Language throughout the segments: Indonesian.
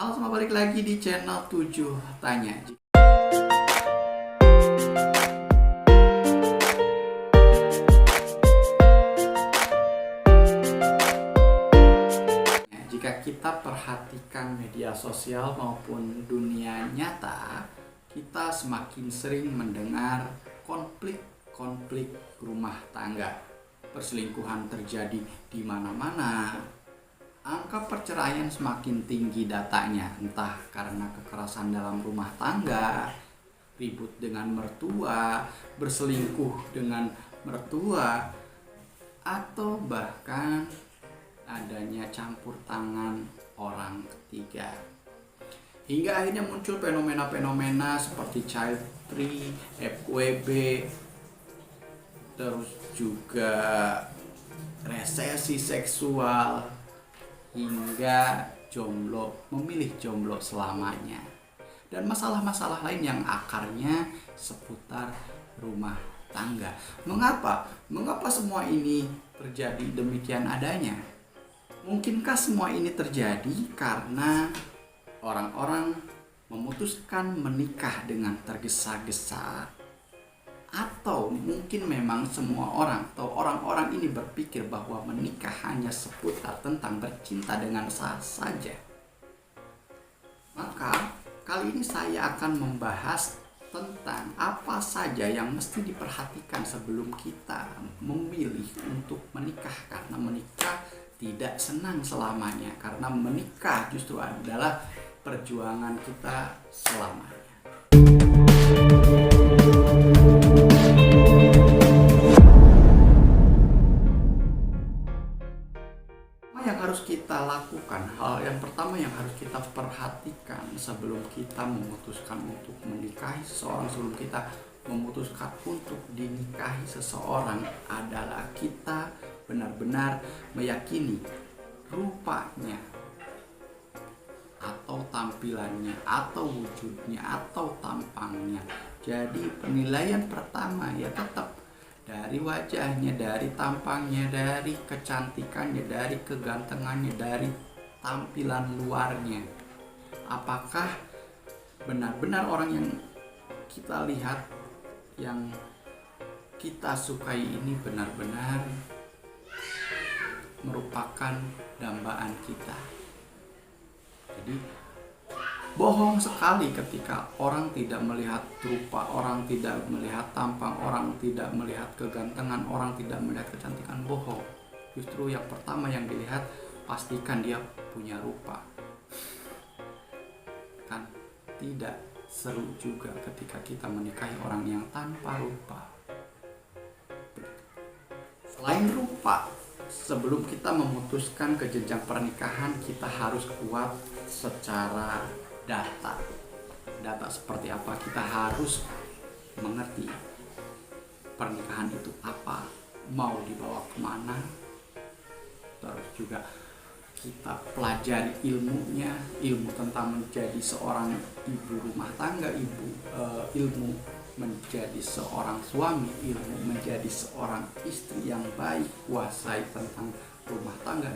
Halo, selamat balik lagi di channel 7 Tanya. Jika kita perhatikan media sosial maupun dunia nyata, kita semakin sering mendengar konflik rumah tangga. Perselingkuhan terjadi di mana-mana. Angka perceraian semakin tinggi datanya, entah karena kekerasan dalam rumah tangga, ribut dengan mertua, berselingkuh dengan mertua, atau bahkan adanya campur tangan orang ketiga. Hingga akhirnya muncul fenomena-fenomena seperti child free, FWB, terus juga resesi seksual, hingga memilih jomblo selamanya, dan masalah-masalah lain yang akarnya seputar rumah tangga. Mengapa semua ini terjadi demikian adanya? Mungkinkah semua ini terjadi karena orang-orang memutuskan menikah dengan tergesa-gesa? Atau mungkin memang semua orang atau orang-orang ini berpikir bahwa menikah hanya seputar tentang bercinta dengan sah saja? Maka kali ini saya akan membahas tentang apa saja yang mesti diperhatikan sebelum kita memilih untuk menikah. Karena menikah tidak senang selamanya, karena menikah justru adalah perjuangan kita selamanya. Kita lakukan, hal yang pertama yang harus kita perhatikan sebelum kita memutuskan untuk menikahi seseorang, sebelum kita memutuskan untuk dinikahi seseorang adalah kita benar-benar meyakini rupanya atau tampilannya atau wujudnya atau tampangnya. Jadi penilaian pertama ya tetap dari wajahnya, dari tampangnya, dari kecantikannya, dari kegantengannya, dari tampilan luarnya. Apakah benar-benar orang yang kita lihat, yang kita sukai ini benar-benar merupakan dambaan kita? Jadi bohong sekali ketika orang tidak melihat rupa, orang tidak melihat tampang, orang tidak melihat kegantengan, orang tidak melihat kecantikan. Bohong. Justru yang pertama yang dilihat, pastikan dia punya rupa. Kan tidak seru juga ketika kita menikahi orang yang tanpa rupa. Selain rupa, sebelum kita memutuskan ke jenjang pernikahan, kita harus kuat secara data seperti apa. Kita harus mengerti pernikahan itu apa, mau dibawa kemana, terus juga kita pelajari ilmu tentang menjadi seorang ibu rumah tangga, ilmu menjadi seorang suami, ilmu menjadi seorang istri yang baik, kuasai tentang rumah tangga,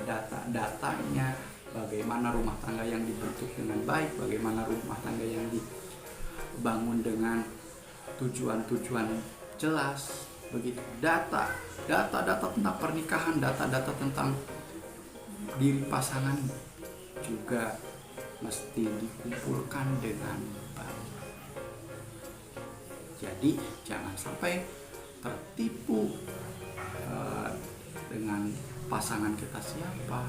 datanya, bagaimana rumah tangga yang dibentuk dengan baik, bagaimana rumah tangga yang dibangun dengan tujuan-tujuan jelas. Begitu. Data tentang pernikahan, data tentang diri pasangan juga mesti dikumpulkan dengan baik. Jadi jangan sampai tertipu dengan pasangan kita siapa,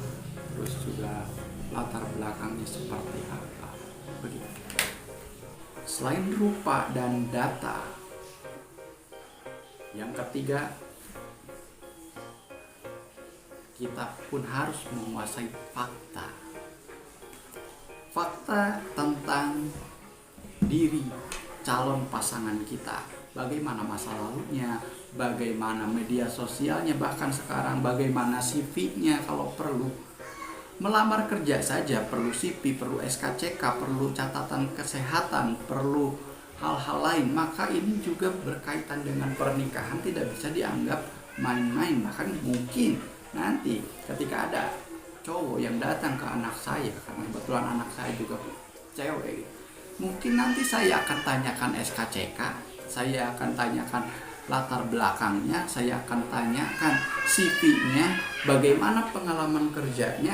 terus juga latar belakangnya seperti apa. Begitu. Selain rupa dan data, yang ketiga, kita pun harus menguasai fakta tentang diri calon pasangan kita. Bagaimana masa lalunya, bagaimana media sosialnya, bahkan sekarang bagaimana CV-nya kalau perlu. Melamar kerja saja perlu CV, perlu SKCK, perlu catatan kesehatan, perlu hal-hal lain. Maka ini juga berkaitan dengan pernikahan, tidak bisa dianggap main-main. Bahkan mungkin nanti ketika ada cowok yang datang ke anak saya, karena kebetulan anak saya juga cewek, mungkin nanti saya akan tanyakan SKCK, saya akan tanyakan latar belakangnya, saya akan tanyakan CV-nya, bagaimana pengalaman kerjanya.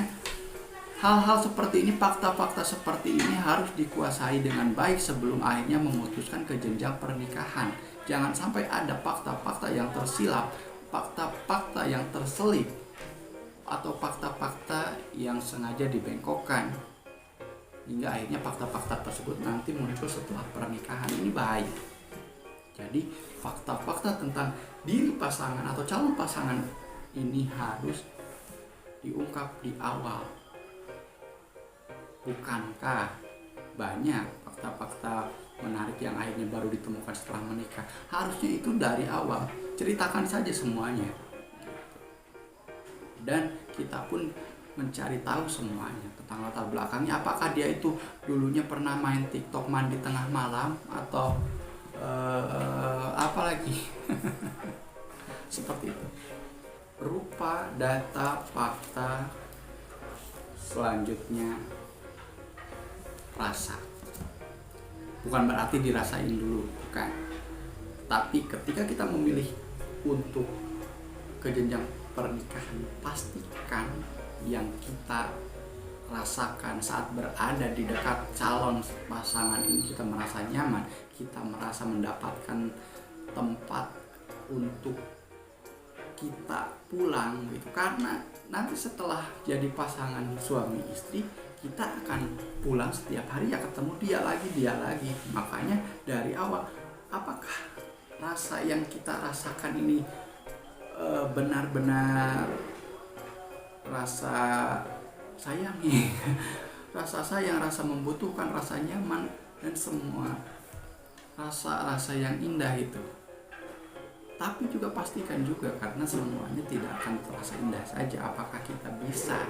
Hal-hal seperti ini, fakta-fakta seperti ini harus dikuasai dengan baik sebelum akhirnya memutuskan ke jenjang pernikahan. Jangan sampai ada fakta-fakta yang tersilap, fakta-fakta yang terselip, atau fakta-fakta yang sengaja dibengkokkan, hingga akhirnya fakta-fakta tersebut nanti muncul setelah pernikahan. Ini bahaya. Jadi fakta-fakta tentang diri pasangan atau calon pasangan ini harus diungkap di awal. Bukankah banyak fakta-fakta menarik yang akhirnya baru ditemukan setelah menikah? Harusnya itu dari awal, ceritakan saja semuanya. Dan kita pun mencari tahu semuanya tentang latar belakangnya. Apakah dia itu dulunya pernah main TikTok mandi tengah malam, atau apa lagi seperti itu. Rupa, data, fakta. Selanjutnya rasa. Bukan berarti dirasain dulu, bukan. Tapi ketika kita memilih untuk ke jenjang pernikahan, pastikan yang kita rasakan saat berada di dekat calon pasangan ini kita merasa nyaman, kita merasa mendapatkan tempat untuk kita pulang gitu. Karena nanti setelah jadi pasangan suami istri, kita akan pulang setiap hari, ya ketemu dia lagi. Makanya dari awal, apakah rasa yang kita rasakan ini benar-benar rasa sayangi, rasa sayang, rasa membutuhkan, rasa nyaman, dan semua rasa-rasa yang indah itu. Tapi juga pastikan juga, karena semuanya tidak akan terasa indah saja. Apakah kita bisa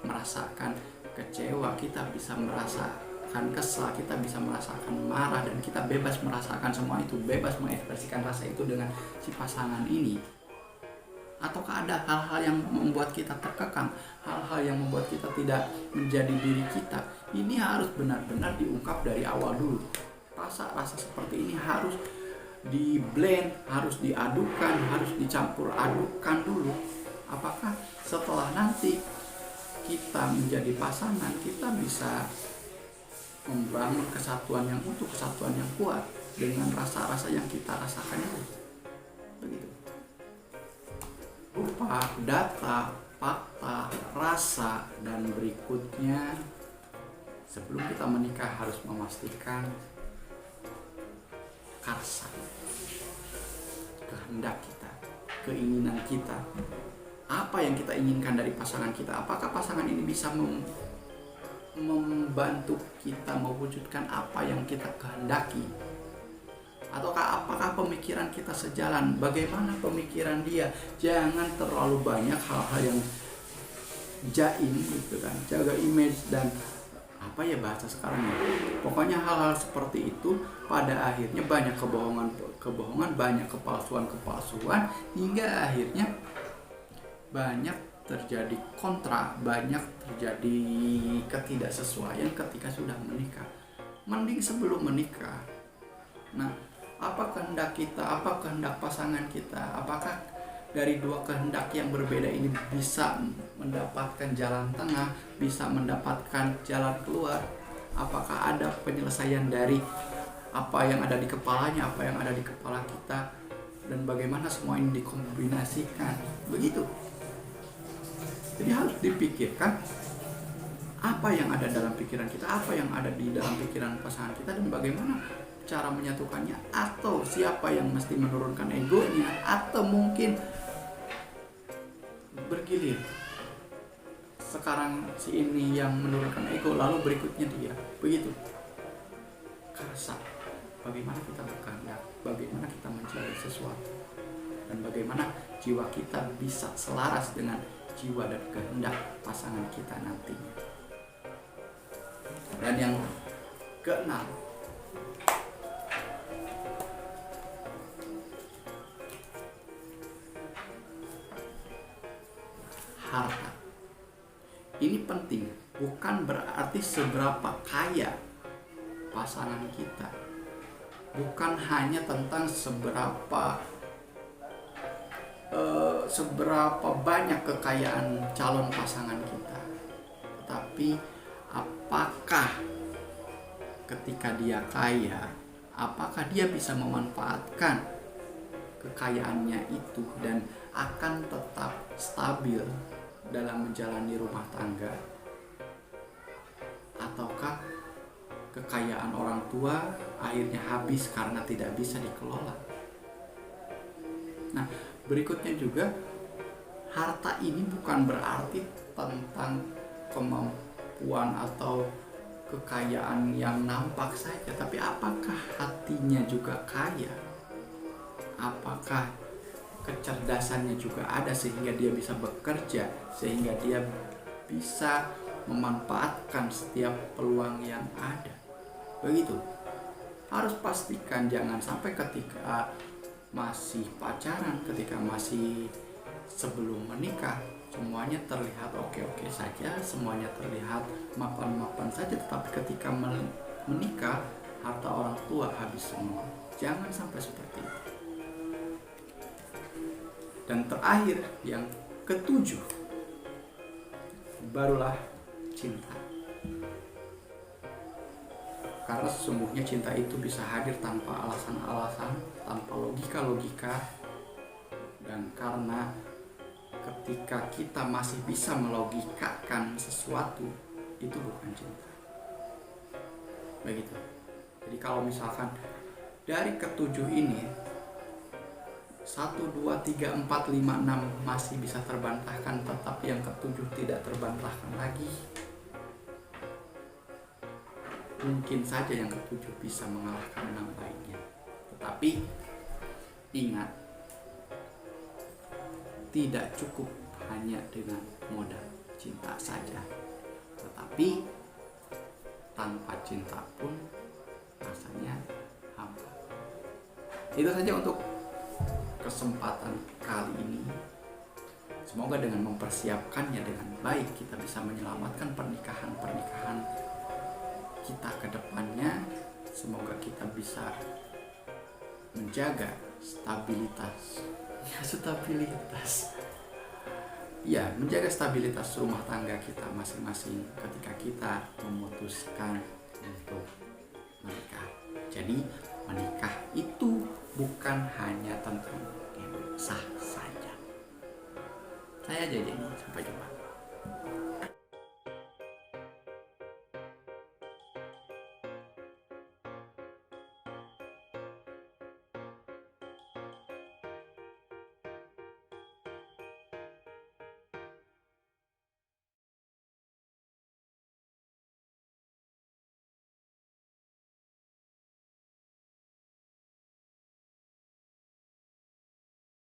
merasakan kecewa, kita bisa merasakan kesal, kita bisa merasakan marah, dan kita bebas merasakan semua itu, bebas mengekspresikan rasa itu dengan si pasangan ini? Ataukah ada hal-hal yang membuat kita terkekang, hal-hal yang membuat kita tidak menjadi diri kita? Ini harus benar-benar diungkap dari awal dulu. Rasa-rasa seperti ini harus di blend, harus diadukan, harus dicampur adukan dulu. Apakah setelah nanti kita menjadi pasangan, kita bisa membangun kesatuan yang utuh, kesatuan yang kuat dengan rasa-rasa yang kita rasakan itu. Begitu. Rupa, data, fakta, rasa, dan berikutnya sebelum kita menikah harus memastikan karsa, kehendak kita, keinginan kita. Apa yang kita inginkan dari pasangan kita? Apakah pasangan ini bisa membantu kita mewujudkan apa yang kita kehendaki? Ataukah apakah pemikiran kita sejalan? Bagaimana pemikiran dia? Jangan terlalu banyak hal-hal yang jaim gitu kan, jaga image dan apa ya bahasa sekarang ya. Pokoknya hal-hal seperti itu pada akhirnya banyak kebohongan, banyak kepalsuan, hingga akhirnya banyak terjadi kontra, banyak terjadi ketidaksesuaian ketika sudah menikah. Mending sebelum menikah. Nah, apa kehendak kita, apa kehendak pasangan kita? Apakah dari dua kehendak yang berbeda ini bisa mendapatkan jalan tengah, bisa mendapatkan jalan keluar? Apakah ada penyelesaian dari apa yang ada di kepalanya, apa yang ada di kepala kita, dan bagaimana semua ini dikombinasikan? Begitu. Jadi harus dipikirkan apa yang ada dalam pikiran kita, apa yang ada di dalam pikiran pasangan kita, dan bagaimana cara menyatukannya, atau siapa yang mesti menurunkan egonya, atau mungkin bergilir. Sekarang si ini yang menurunkan ego, lalu berikutnya dia. Begitu. Karsa, bagaimana kita berkehendak, bagaimana kita mencari sesuatu, dan bagaimana jiwa kita bisa selaras dengan jiwa dan kehendak pasangan kita nantinya. Dan yang keenam, harta. ini penting, bukan berarti seberapa kaya pasangan kita, bukan hanya tentang seberapa banyak kekayaan calon pasangan kita, tetapi apakah ketika dia kaya, apakah dia bisa memanfaatkan kekayaannya itu dan akan tetap stabil dalam menjalani rumah tangga, ataukah kekayaan orang tua akhirnya habis karena tidak bisa dikelola. Nah, berikutnya juga, harta ini bukan berarti tentang kemampuan atau kekayaan yang nampak saja, tapi apakah hatinya juga kaya? Apakah kecerdasannya juga ada sehingga dia bisa bekerja, sehingga dia bisa memanfaatkan setiap peluang yang ada? Begitu. Harus pastikan jangan sampai ketika masih pacaran, ketika masih sebelum menikah, semuanya terlihat oke-oke saja, semuanya terlihat mapan-mapan saja, tetapi ketika menikah, harta orang tua habis semua. Jangan sampai seperti itu. Dan terakhir, yang ketujuh, barulah cinta. Karena sesungguhnya cinta itu bisa hadir tanpa alasan-alasan, tanpa logika-logika, dan karena ketika kita masih bisa melogikakan sesuatu, itu bukan cinta. Begitu. Jadi kalau misalkan dari ketujuh ini 1, 2, 3, 4, 5, 6 masih bisa terbantahkan, tetapi yang ketujuh tidak terbantahkan lagi, mungkin saja yang ketujuh bisa mengalahkan 6 lainnya. Tetapi ingat, tidak cukup hanya dengan modal cinta saja, tetapi tanpa cinta pun rasanya hampa. Itu saja untuk kesempatan kali ini. Semoga dengan mempersiapkannya dengan baik, kita bisa menyelamatkan pernikahan kita ke depannya. Semoga kita bisa menjaga stabilitas, menjaga stabilitas rumah tangga kita masing-masing ketika kita memutuskan untuk menikah. Jadi menikah itu bukan hanya